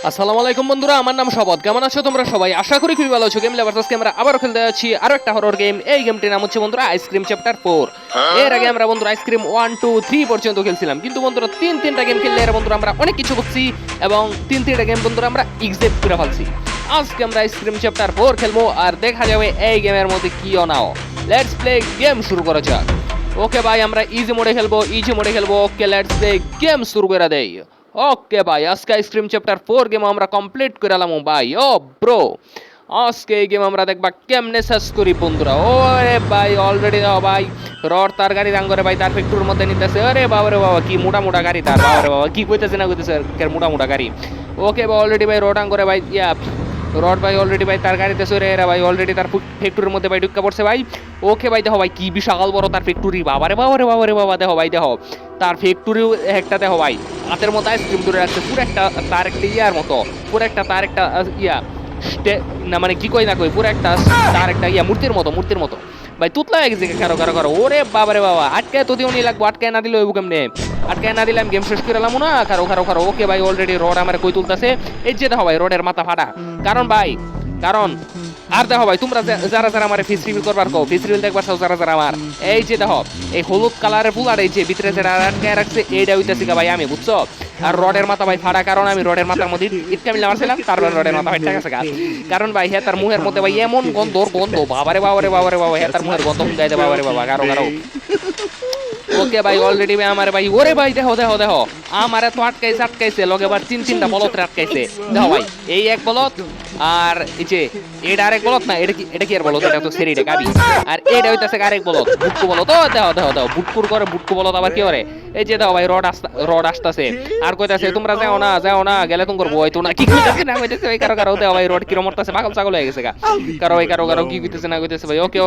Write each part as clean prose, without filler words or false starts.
আসসালামু আলাইকুম বন্ধুরা, আমার নাম শপথ। কেমন আছো তোমরা সবাই? আশা করি খুবই ভালো আছো। গেম লেভার্স আমরা আবারও খেলতে যাচ্ছি আরো একটা হরর গেম। এই গেমটির নাম হচ্ছে বন্ধুরা আইসক্রিম চ্যাপ্টার 4। এর আগে আমরা বন্ধুরা আইসক্রিম 1 2 3 পর্যন্ত খেলছিলাম, কিন্তু বন্ধুরা তিনটা গেম খেললে এর বন্ধুরা আমরা অনেক কিছু করছি এবং তিনটা গেম বন্ধুরা আমরা এক্সেপ্ট করে ফেলছি। আজকে আমরা আইসক্রিম চ্যাপ্টার 4 খেলবো আর দেখা যাবে এই গেমের মধ্যে কি অনাও। লেটস প্লে গেম শুরু করা যাক। ওকে ভাই, আমরা ইজি মোডে খেলবো। ওকে, লেটস প্লে গেম শুরু করে দেই। ওকে ভাই, আজকে আইসক্রিম চ্যাপ্টার 4 গেম আমরা কমপ্লিট করে আলাম ভাই। ও ব্রো, আজকে এই গেম আমরা দেখবা কেমনে শেষ করি বন্ধুরা। ওরে ভাই, অলরেডি দাও ভাই রড তার গাড়ি রাঙ্গরে ভাই তার ফ্যাক্টরির মধ্যে নিতেছে। আরে বাবা রে বাবা, কি মোটা গাড়ি তার, বাবা রে বাবা কি কইতেছে না কইতেছে মোটা গাড়ি। ওকে ভাই, অলরেডি ভাই রড আঙ্গরে ভাই রড ভাই অলরেডি ভাই তার গাড়িতে সরে এরা ভাই অলরেডি তার ফ্যাক্টরির মধ্যে ভাই ঢুকা পড়ছে ভাই। ওকে ভাই, দেখো ভাই কি বিশাল বড় তার ফ্যাক্টরি, বাবা রে বাবা, দেখো ভাই দেখো তার ফ্যাক্টরি একটা দেখো ভাই হাতের মতো আইসক্রিম ধরে রাখছে। পুরো একটা তার একটা ইয়ার মতো, পুরো একটা তার একটা ইয়া না মানে কি কই না কই, পুরো একটা তার একটা ইয়া মূর্তির মতো ভাই তুতলা হয়ে গেছে। কারো ওরে বাবারে বাবা, আটকায় তো দিও নি লাগবো, আটকায় না দিলে ওই কেমনে, আটকায় না দিলাম গেম শেষ করে এলাম না। কারো ওকে ভাই, অলরেডি রড আমার কই তুলতেছে। এই যে দেখো ভাই রডের মাথা ফাটা, কারণ আর দেখো ভাই তোমরা যারা আমার ফেস রিভিল করবার কও, ফেস রিভিল দেখবার চাও যারা আমার, এই যে দেখো এই হলুদ কালারের পুলার এই যে ভিতরে যেটা আটকায় রাখছে এইটা হইতেছে ভাই আমি, বুঝছো? আর রডের মাথা ভাই ফাড়া, কারণ আমি রডের মাথার মধ্যে ইটকা মিলে মারছিলাম, তারপর রডের মাথা ফাইটা গেছে। কারণ ভাই হ্যাঁ তার মুহের মধ্যে ভাই এমন গন্ধ বাবারে হ্যাঁ তার মুহের গন্ধ শুনতে বাবারে বাবা কারো। ওকে ভাই, অলরেডি ভাই আমার ভাই, ওরে ভাই দেখো আমারে তো আটকাইছে লগে আবার তিনটা বলত আটকাইছে। দেখো ভাই এই এক বলত, আর এই যে এটা আরেক বলত না, এটা কি আর বলত, এটা তো সেরিডে গাবি। আর এটা হইতাছে আরেক বলত, বুটকু বলত। ও দেখো বুটকু বলত আবার কি করে। এই যে দেখো ভাই রড আসতাছে আর কইতাছে তোমরা যাও না গেলে তুমি করবো হয়তো না, কি কইতাছে না কইতাছে ভাই কারো দেখো ভাই রড কিরম মরতাছে, পাগল ছাগল হয়ে গেছে গা। কারো কি কইতাছে না কইতাছে ভাই। ওকে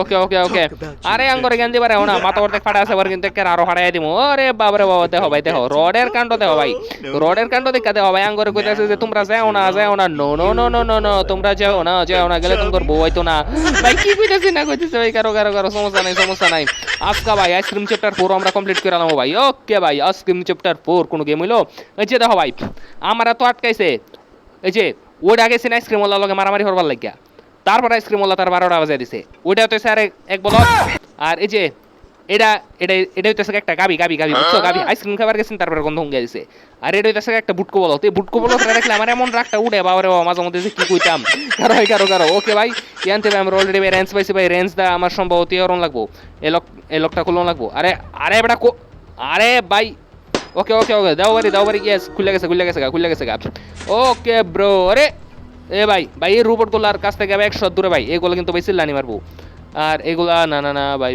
আরে আঙ্গরে জ্ঞান দিবারে না, মাথা অর্ধেক ফাটা আছে আবার, কিন্তু আরো ফাটাই দিমু। ওরে বাবারে বাবা, দেখো ভাই দেখো রডের কাণ্ড, দেখো ভাই রডের কাণ্ড দেখা, দেখো ভাই আঙ্গরে কইতাছে যে তোমরা যাও না নো তোমরা যাও না গেলে তুমি করবো হয়তো না। ভাই কি কইতাছে না কইতাছে ভাই কারো সমস্যা নাই। আজকে ভাই আইসক্রিম চ্যাপ্টার 4 আমরা কমপ্লিট করে আলাম ভাই। ওকে ভাই, আইসক্রিম চ্যাপ্টার 4 কোন গেম হইলো। এই যে দেখো ভাই আমরা তো আটকাইছে, এই যে ওইটা গেছে আইসক্রিম ওয়ালার লগে মারামারি হরবার লাগিয়া, তারপর আইসক্রিম ওয়ালা তার 12টা বাজায় দিছে। ওইটা তো স্যার এক বল। আর এই যে এটা এটা এটা হইতেছে একটা গাবি বুঝছো, গাবি আইসক্রিম খাবার গেছেন তারপরে গন্ধ হুঙ্গা দিছে। আর এটা হইতেছে একটা বুটকো বলো, তো বুটকো বলো রাখলে আমার এমন রাগটা উঠে বাবারে বাবা, মাঝে মধ্যে কি কইতাম। কারো ওকে ভাই জানতে ভাই আমরা অলরেডি ভাই রেঞ্জ পাইছি ভাই, রেঞ্জ দা আমার সম্ভবত ইয়রন লাগবো, এই লকটা খুলন লাগবো। আরে বেটা আরে ভাই ওকে দাও বাড়ি ইয়েস খুলে গেছে গা। ওকে ব্রো, আরে এ ভাই এই রোবট গুলার কাছ থেকে 100 দূরে ভাই, এগুলো কিন্তু ভাই চিল্লানি মারবো। আর এগুলা না ভাই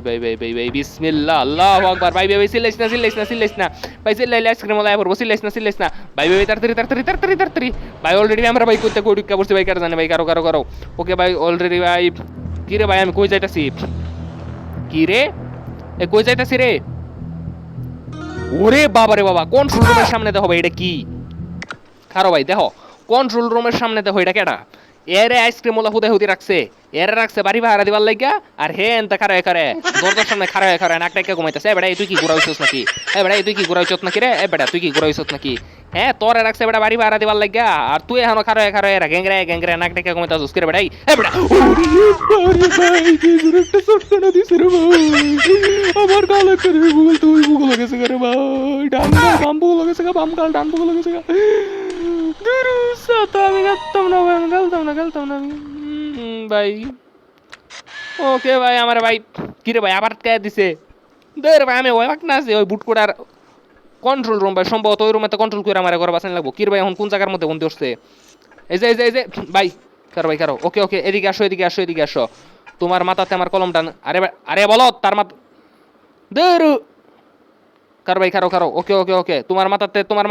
বিসমিল্লাহ আল্লাহু আকবার। ভাই চিল্লাইস না ভাই, চিল্লাইলে আইসক্রিম ওলাই পড়বো, চিল্লাইস না ভাই তাড়াতাড়ি ভাই। অলরেডি আমরা ভাই কইতে ঢুকা পড়ছি ভাই, কার জানে ভাই কারো। ওকে ভাই অলরেডি ভাই, কি রে ভাই আমি কই যাইতাছি, কি রে এ কই যাইতাছি রে। ওরে বাবারে বাবা, কন্ট্রোল রুমের সামনে দেখো ভাই এটা কি, খারো ভাই দেখো কন্ট্রোল রুমের সামনে দেখো এটা কেডা। এরে আইসক্রিম ওলা হুদে রাখছে, এরে রাখছে বাড়ি ভাড়া দিবার লাগিয়া। আর হে এনতা খারে দরজার সামনে খারে নাকটাকে ঘুমাইতেছে। এ বেটা তুই কি ঘুরাইছস নাকি, তুই কি ঘুরাইছস নাকি রে, তুই কি ঘুরাইছস নাকি। হ্যাঁ তোরে রাখছে বেটা বাড়ি ভাড়া দিবার লাগিয়া, আর তুই এখনো খারে এরা গ্যাংরে নাকটাকে ঘুমাইতেছস কে বেটাই। এ বেটা একটা সটকানা দিছে রে ভাই, আমার গালে করে গুগল তুই গুগল গেছে রে ভাই, ডান গাল বাম বুগল গেছে বাম গাল ডান বুগল গেছে। আমি খেলতাম না আমি ভাই। ওকে ভাই আমার ভাই, কিরে ভাই আবার কে দিছে দের ভাই, আমি ওই না আছে ওই বুট কোডার কন্ট্রোল রুম ভাই, সম্ভবত ওই রুমে তো কন্ট্রোল করে আমার ঘর বাঁচানো লাগবো। কিরে ভাই এখন কোন জায়গার মধ্যে বন্দি হচ্ছে, এই যে ভাই কারো। ওকে এদিকে আসো তোমার মাথাতে আমার কলমটা। আরে বলো তার মাথা দের কারো। ওকে তোমার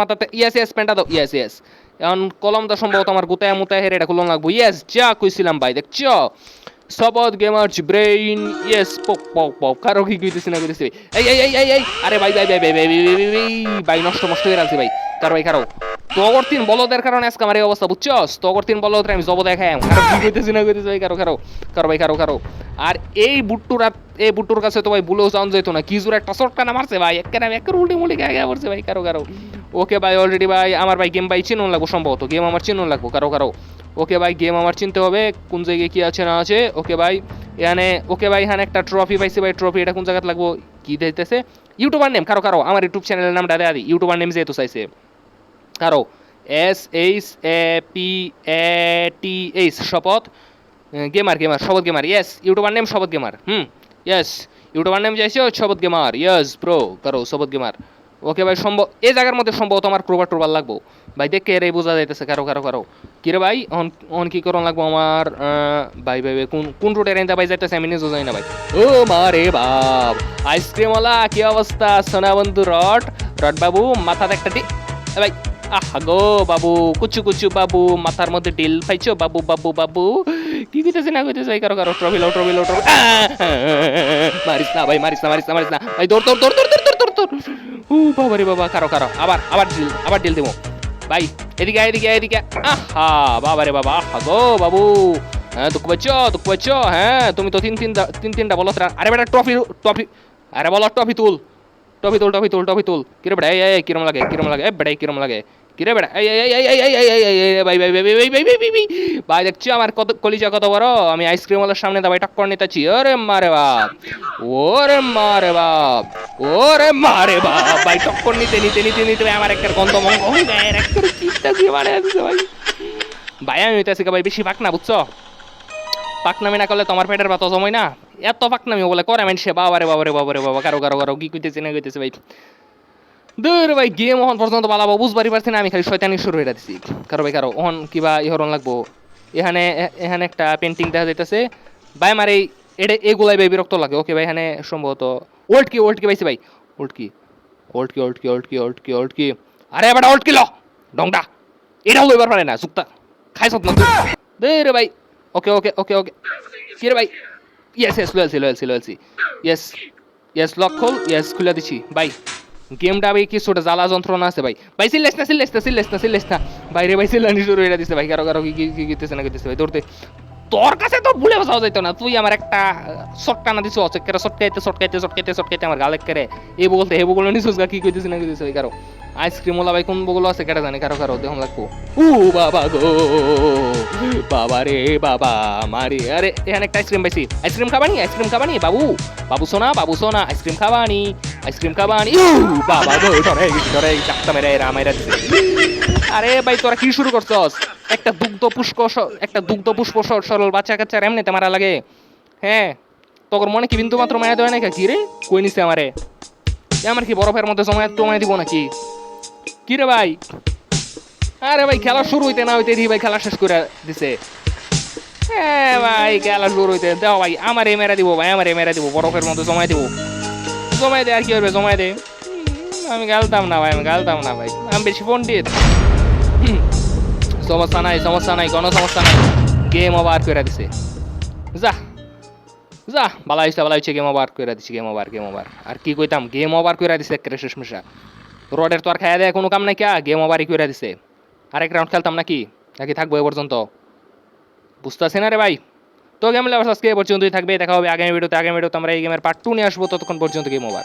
মাথাতে ইয়েস পেনটা দাও, ইয়েস এখন কলমটা সম্ভবত আমার গুতায় মুতায় হেরে এটা খুলন লাগবো। ইয়েস যা কইছিলাম ভাই, দেখছো সবদ gamers brain yes pop pop pop কারো কি কইতেছি না কইতেছি এই আরে ভাই ভাই ভাই ভাই ভাই ভাই নষ্ট নষ্ট হয়ে রাখছি ভাই কারো ভাই কারো তোর তিন বলদের কারণে আজকে আমার এই অবস্থা বুঝছস তোর তিন বলদের আমি জব দেখাই কারো কি কইতেছি না কইতেছি ভাই কারো কারো কারো ভাই কারো কারো আর এই বুট্টুর কাছে তো ভাই ভুলেও যাওয়া যেত না কি জোরে একটা শর্ট কানা মারছে ভাই একের আমি একের উল্টে মুল্টে গায়ে পড়ছে ভাই কারো কারো ওকে ভাই অলরেডি ভাই আমার ভাই গেম ভাই চিনুন লাগবো সম্ভবত গেম আমার চিনুন লাগবো কারো কারো ওকে ভাই গেম আমার চিনতে হবে কোন জায়গায় কি আছে না আছে ওকে ভাই এখানে ওকে ভাই এখানে একটা ট্রফি পাইছি ভাই ট্রফি এটা কোন জায়গায় লাগবো কি দিতেছে ইউটিউবার নেম কারো কারো আমার ইউটিউব চ্যানেলের নামটা দেয়া দিই ইউটিউবার নেম যেহেতু চাইছে কারো SHAPATH শপথ গেমার গেমার শপথ গেমার ইয়েস ইউটিউবার নেম শপথ গেমার ইয়েস ইউটিউবার নেম চাইছে শপথ গেমার ইয়েস ব্রো কারো শপথ গেমার ওকে ভাই সম্ভব এই জায়গার মধ্যে সম্ভবত আমার ক্রোবার টোরবার লাগবো ভাই দেখে এর বোঝা যাইতেছে কারো কারো কারো কিরে ভাই অন কি করন লাগবো আমার ভাই ভাই ভাই, কোন রুটে রেন্দা ভাই যাইতেছে আমি নিজেও জানি না ভাই ও মারে বাপ আইসক্রিমওয়ালা কি অবস্থা সোনা বন্ধু রট রট বাবু মাথাতে একটা ভাই আহা গো বাবু কুচু কুচু বাবু মাথার মধ্যে ডিল পাইছো বাবু বাবু বাবু কি কইতেছে না কইতেছে ভাই কারো কারো ট্রফি লো মারিস না ভাই মারিস না মারিস না মারিস না ভাই দৌড় দৌড় দৌড় দৌড় দৌড় দৌড় দৌড় ও বাবা রে বাবা কারো কারো আবার ডিল দেবো ভাই এদিকে আহা বাবা রে বাবা আহা গো বাবু হ্যাঁ দুঃখ পাচ্ছ হ্যাঁ তুমি তো তিনটা বলো আরে বেটা ট্রফি আরে বলো ট্রফি তুল কিরে বেটা এই কিরম লাগে বেটা কিরম লাগে কিরে বেটা এই ভাই ভাই দেখছি আমার কত কলিজা কত বড় আমি আইসক্রিমওয়ালার সামনে দাবাই টক্কর নিতেছি ওরে মারে বাপ ভাই টক্কর নিতে আমার একটা গন্ধ মঙ্গ একটা কিটা দিয়ে মারে আছে ভাই আমি হইতেছি ভাই বেশি পাক না বুঝছো পাকনামি না করলে তোমার পেটের বাতা জময় না এত পাকনামি বলে করে মানুষে বাবারে বাবা কারো কি কইতেছে না কইতেছে ভাই দূর ভাই গেম ওহন পর্যন্ত পালাবো বুঝবারই পারছি না আমি খালি শয়তানি শুরু হয়ে দিছি কারো ওহন কিবা ইহরন লাগবো এখানে একটা পেন্টিং দেখা যাইতেছে ভাই আমার এগুলাই ভাই বিরক্ত লাগে ওকে ভাই এখানে সম্ভবত ওল্ড কি পাইছি ভাই ওল্ড কি আরে এবার ওল্ড কি ল ডংটা এটাও লইবার পারে না সুক্তা খাইছ না দূর ভাই ওকে কি রে ভাই ইয়েস লয়ালসি ইয়েস লক খোল ইয়েস খুলে দিছি ভাই গেমটা ভাই কিছুটা জ্বালা যন্ত্রণা আছে ভাই সিল্লেস না বাইরে ভাই সিল্লানি শুরু হয়ে দিচ্ছে ভাই কারো কি গিতেছে না গিতেছে ভাই দৌড়তে তোর কাছে তো ভুলে বসাও যাইতো না তুই আমার একটা শটকা না দিছো সটকাইতে আমার গালে করে এই বলতে হে বগুলো নিছিস কি কইতেছিস না কইতেছিস ভাই কারো আইসক্রিম ওলা ভাই কোন বগুলো আছে কেটে জানি কারো দেখুন লাগবো ও বাবা গো বাবা রে বাবা মারি আরে এখানে একটা আইসক্রিম খাবানি বাবু সোনা আইসক্রিম খাবানি বাবা গো ধরে চাপটা মেরে রামাইরা দিছে আরে ভাই তোরা কি শুরু করছস একটা দুগ্ধ পুষ্প সরল বাচ্চা কাচ্চার এমনিতে মারা লাগে হ্যাঁ তোর মনে কি বিন্দু মাত্র মায়া দেয় না কি রে কই নিছে আমারে আমার কি বরফের মধ্যে জমায় দিব নাকি কি রে ভাই আরে ভাই খেলা শুরু হইতে না হইতে ভাই খেলা শেষ করে দিছে হ্যাঁ ভাই খেলা শুরু হইতে দাও ভাই আমারে মেরা দিব বরফের মধ্যে জমায় দে আর কি হবে জমায় দে আমি গালতাম না ভাই আমি বেশি পণ্ডিত সমস্যা নাই কোনো সমস্যা নাই গেম ওভার করে দিছে যা বালা হইছে গেম ওভার করে দিছি গেম ওভার আর কি কইতাম গেম ওভার করে দিছে একটা শেষ মেশা রডের তো আর খাইয়া দেয় কোনো কাম নাই কিয়া গেম ওভারই করে দিছে আরেক রাউন্ড খেলতাম নাকি থাকবো এ পর্যন্ত বুঝতেছি না রে ভাই তো গেম লেভার আজকে এ পর্যন্তই থাকবে দেখা হবে আগামী ভিডিওতে আমরা এই গেমের পার্ট 2 নিয়ে আসবো ততক্ষণ পর্যন্ত গেম ওভার